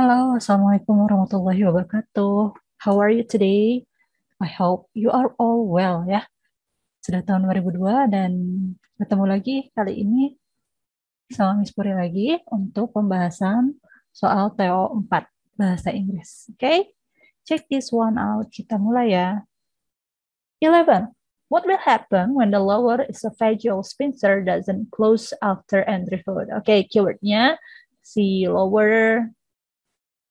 Halo, Assalamualaikum warahmatullahi wabarakatuh. How are you today? I hope you are all well ya. Sudah tahun 2002 dan ketemu lagi kali ini sama Miss Puri lagi untuk pembahasan soal TO 4 Bahasa Inggris. Oke, check this one out. Kita mulai ya. 11. What will happen when the lower esophageal sphincter doesn't close after entry food? Oke, keywordnya si lower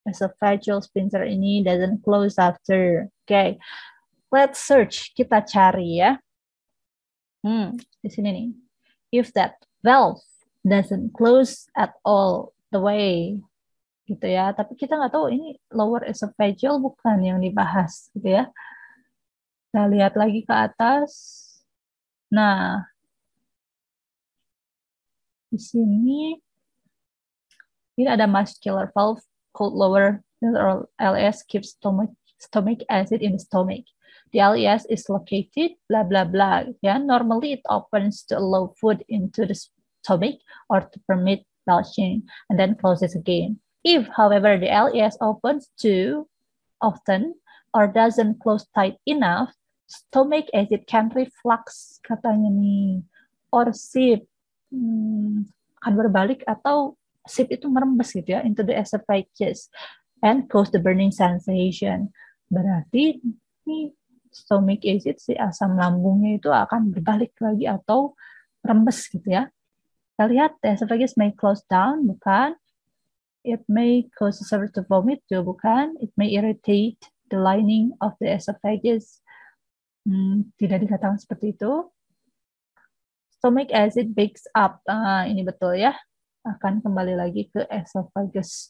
esophageal sphincter ini doesn't close after. Okay, let's search. Kita cari ya. Di sini nih. If that valve doesn't close at all the way, gitu ya. Tapi kita nggak tahu ini lower esophageal bukan yang dibahas, gitu ya. Kita lihat lagi ke atas. Nah, di sini ini ada muscular valve called lower or LS keeps stomach acid in the stomach. The LES is located, blah, blah, blah. Yeah, normally it opens to allow food into the stomach or to permit belching and then closes again. If, however, the LES opens too often or doesn't close tight enough, stomach acid can reflux, katanya nih, or seep, akan berbalik atau seep itu merembes gitu ya, into the esophagus and cause the burning sensation. Berarti ini stomach acid, si asam lambungnya itu akan berbalik lagi atau rembes gitu ya. Kita lihat, the esophagus may close down, bukan. It may cause the survivor to vomit, juga bukan. It may irritate the lining of the esophagus. Tidak dikatakan seperti itu. Stomach acid bakes up. Ini betul ya. Akan kembali lagi ke esophagus.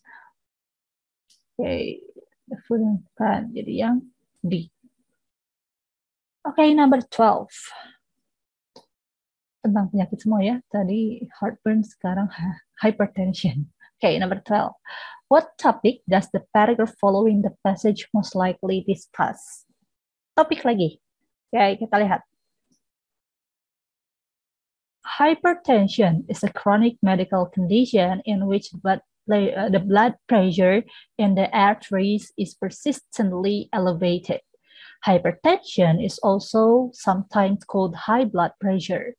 Oke, the food kan. Jadi yang D. Oke, number 12. Tentang penyakit semua ya. Tadi heartburn, sekarang hypertension. Oke, number 12. What topic does the paragraph following the passage most likely discuss? Topik lagi. Oke, kita lihat. Hypertension is a chronic medical condition in which the blood pressure in the arteries is persistently elevated. Hypertension is also sometimes called high blood pressure.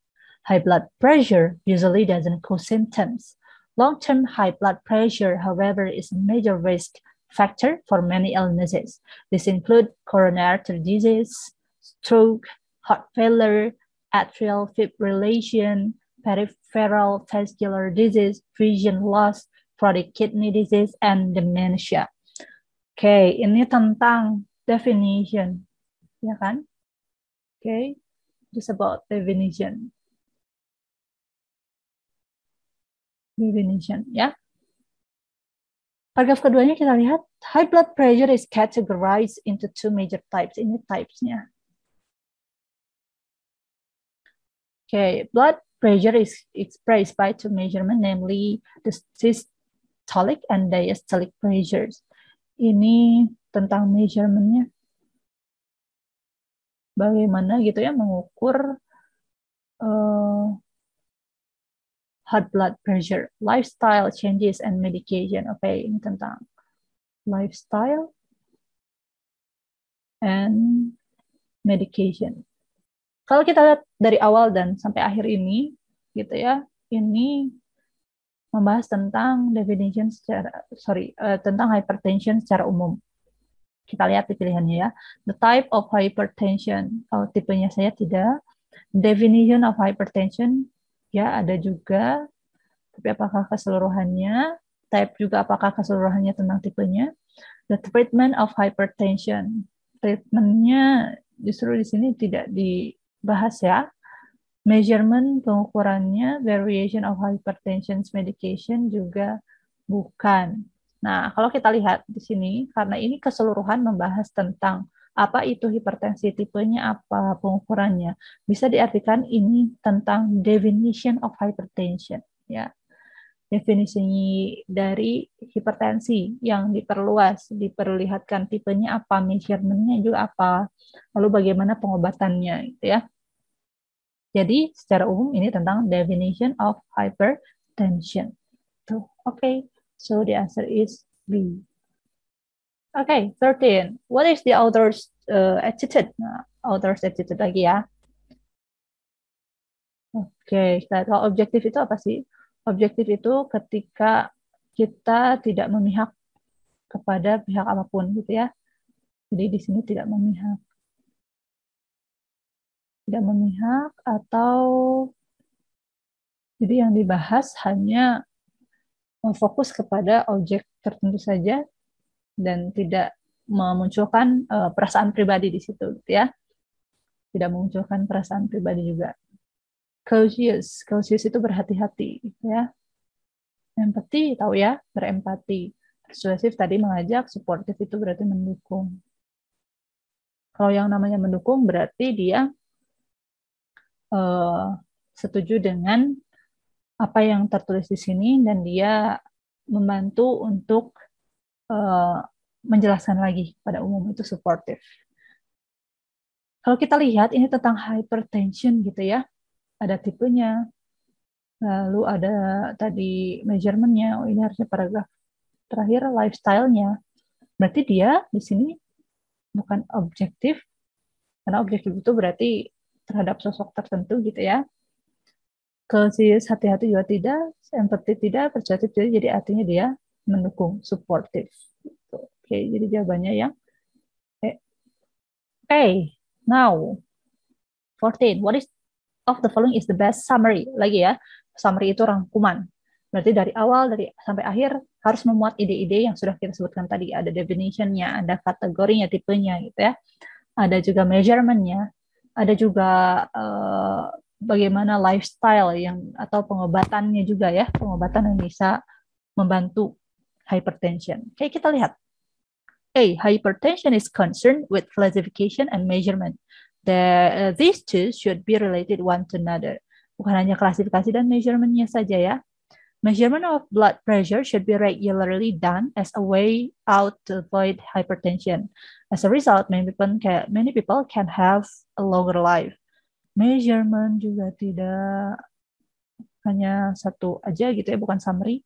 High blood pressure usually doesn't cause symptoms. Long-term high blood pressure, however, is a major risk factor for many illnesses. These include coronary artery disease, stroke, heart failure, atrial fibrillation, peripheral vascular disease, vision loss, chronic kidney disease, and dementia. Oke, ini tentang definition, ya kan? Oke, just about definition. Definition, ya. Paragraf keduanya kita lihat, high blood pressure is categorized into two major types. Ini types-nya. Okay, blood pressure is expressed by two measurements, namely the systolic and diastolic pressures. Ini tentang measurement-nya. Bagaimana gitu ya mengukur high blood pressure, lifestyle changes and medication. Oke, ini tentang lifestyle and medication. Kalau kita lihat dari awal dan sampai akhir ini, gitu ya, ini membahas tentang definition tentang hypertension secara umum. Kita lihat di pilihannya ya. The type of hypertension. Kalau tipenya saya tidak. Definition of hypertension, ya ada juga. Tapi apakah keseluruhannya? Type juga apakah keseluruhannya tentang tipenya? The treatment of hypertension. Treatmentnya justru di sini tidak dibahas ya. Measurement, pengukurannya, variation of hypertension medication juga bukan. Nah, kalau kita lihat di sini, karena ini keseluruhan membahas tentang apa itu hipertensi, tipenya apa, pengukurannya, bisa diartikan ini tentang definition of hypertension, ya. Definisi dari hipertensi yang diperluas, diperlihatkan tipenya apa, measurement-nya juga apa, lalu bagaimana pengobatannya, gitu ya. Jadi secara umum ini tentang definition of hypertension. Oke, so the answer is B. Okay, 13. What is the author's attitude? Nah, author's attitude lagi ya. Oke, kalau objektif itu apa sih? Objektif itu ketika kita tidak memihak kepada pihak apapun gitu ya. Jadi di sini tidak memihak atau jadi yang dibahas hanya fokus kepada objek tertentu saja dan tidak memunculkan perasaan pribadi di situ gitu ya. Tidak memunculkan perasaan pribadi juga. Cautious itu berhati-hati gitu ya. Empathy tahu ya, berempati. Persuasif tadi mengajak, supportive itu berarti mendukung. Kalau yang namanya mendukung berarti dia setuju dengan apa yang tertulis di sini dan dia membantu untuk menjelaskan lagi pada umum, itu supportive. Kalau kita lihat ini tentang hypertension gitu ya, ada tipenya, lalu ada tadi measurement-nya, ini harusnya paragraf terakhir lifestyle-nya. Berarti dia di sini bukan objektif, karena objektif itu berarti terhadap sosok tertentu gitu ya. Cautious hati-hati juga tidak, empathy tidak, persuasif jadi artinya dia mendukung, supportive. Oke, jadi jawabannya yang okay. Now 14. What is of the following is the best summary? Lagi ya, summary itu rangkuman. Berarti dari awal sampai akhir harus memuat ide-ide yang sudah kita sebutkan tadi. Ada definition-nya, ada kategorinya, tipenya gitu ya. Ada juga measurement-nya, ada juga bagaimana lifestyle atau pengobatannya juga ya, pengobatan yang bisa membantu hypertension. Oke, kita lihat. A. Hypertension is concerned with classification and measurement. These two should be related one to another. Bukan hanya klasifikasi dan measurement-nya saja ya. Measurement of blood pressure should be regularly done as a way out to avoid hypertension. As a result, many people can have a longer life. Measurement juga tidak hanya satu aja gitu ya, bukan summary.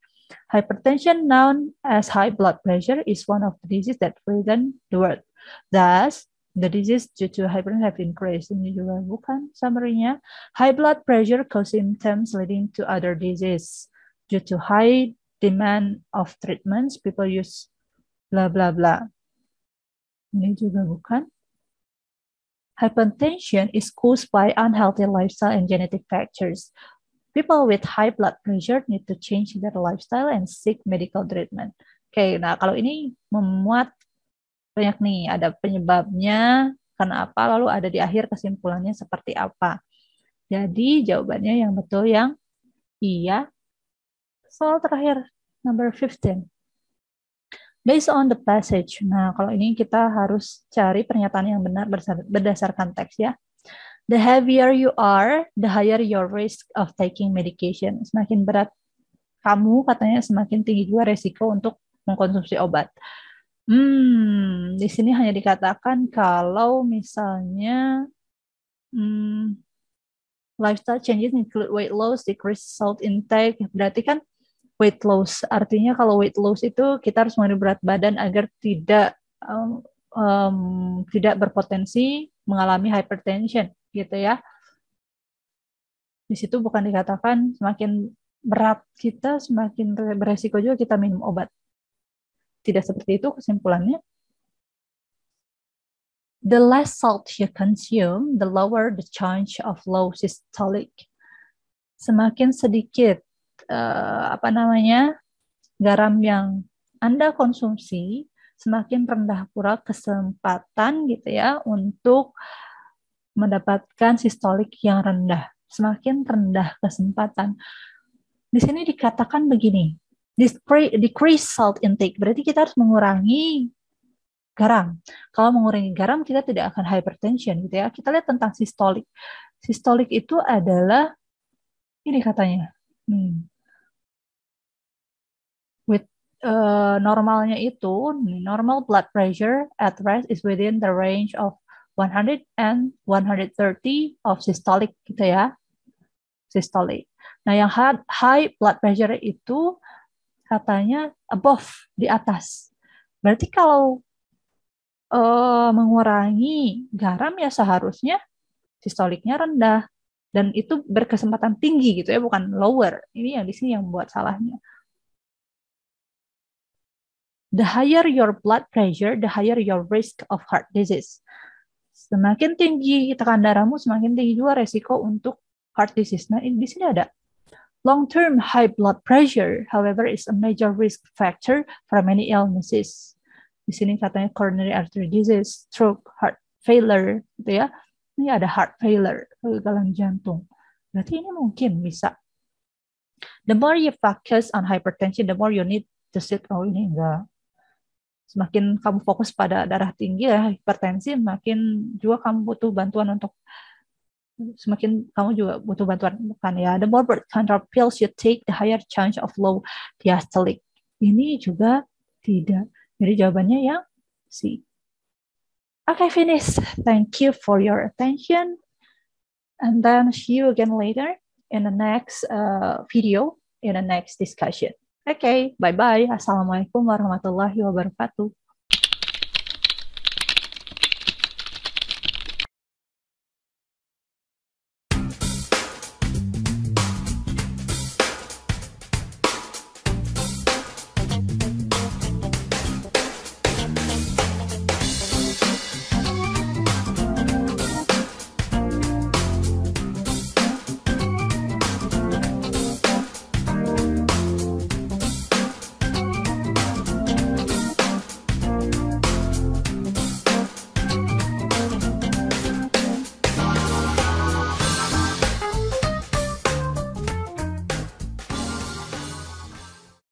Hypertension, known as high blood pressure, is one of the diseases that threaten the world. Thus, the disease due to hypertension have increased. Ini juga bukan summary-nya. High blood pressure cause symptoms leading to other disease. Due to high demand of treatments, people use blah blah blah. Ini juga bukan. Hypertension is caused by unhealthy lifestyle and genetic factors. People with high blood pressure need to change their lifestyle and seek medical treatment. Oke, nah kalau ini memuat banyak nih, ada penyebabnya, karena apa, lalu ada di akhir kesimpulannya seperti apa. Jadi jawabannya yang betul yang iya. Soal terakhir, number 15. Based on the passage. Nah, kalau ini kita harus cari pernyataan yang benar berdasarkan teks ya. The heavier you are, the higher your risk of taking medication. Semakin berat kamu, katanya semakin tinggi juga resiko untuk mengkonsumsi obat. Di sini hanya dikatakan kalau misalnya lifestyle changes include weight loss, decrease salt intake. Berarti kan weight loss. Artinya kalau weight loss itu kita harus mengurangi berat badan agar tidak berpotensi mengalami hypertension gitu ya. Di situ bukan dikatakan semakin berat kita, semakin beresiko juga kita minum obat. Tidak seperti itu kesimpulannya. The less salt you consume, the lower the chance of low systolic. Semakin sedikit garam yang Anda konsumsi, semakin rendah pula kesempatan gitu ya untuk mendapatkan sistolik yang rendah. Semakin rendah kesempatan. Di sini dikatakan begini, decrease salt intake, berarti kita harus mengurangi garam. Kalau mengurangi garam, kita tidak akan hypertension gitu ya. Kita lihat tentang sistolik. Sistolik itu adalah, ini katanya, with normalnya itu, normal blood pressure at rest is within the range of 100 and 130 of systolic gitu ya. Systolic. Nah, yang high blood pressure itu katanya above, di atas. Berarti kalau mengurangi garam ya seharusnya sistoliknya rendah dan itu berkesempatan tinggi gitu ya, bukan lower. Ini yang di sini yang membuat salahnya. The higher your blood pressure, the higher your risk of heart disease. Semakin tinggi tekanan darahmu, semakin tinggi juga resiko untuk heart disease. Nah, di sini ada long-term high blood pressure, however, is a major risk factor for many illnesses. Di sini katanya coronary artery disease, stroke, heart failure, gitu ya. Ini ada heart failure, kegagalan jantung. Berarti ini mungkin bisa. The more you focus on hypertension, the more you need to sit. Oh, ini enggak. Semakin kamu fokus pada darah tinggi ya, hipertensi, makin juga kamu butuh bantuan untuk semakin kamu juga butuh bantuan kan ya. The more birth control pills you take, the higher chance of low diastolic. Ini juga tidak. Jadi jawabannya yang C. Okay, finish. Thank you for your attention. And then see you again later in the next video, in the next discussion. Okay, bye-bye. Assalamualaikum warahmatullahi wabarakatuh.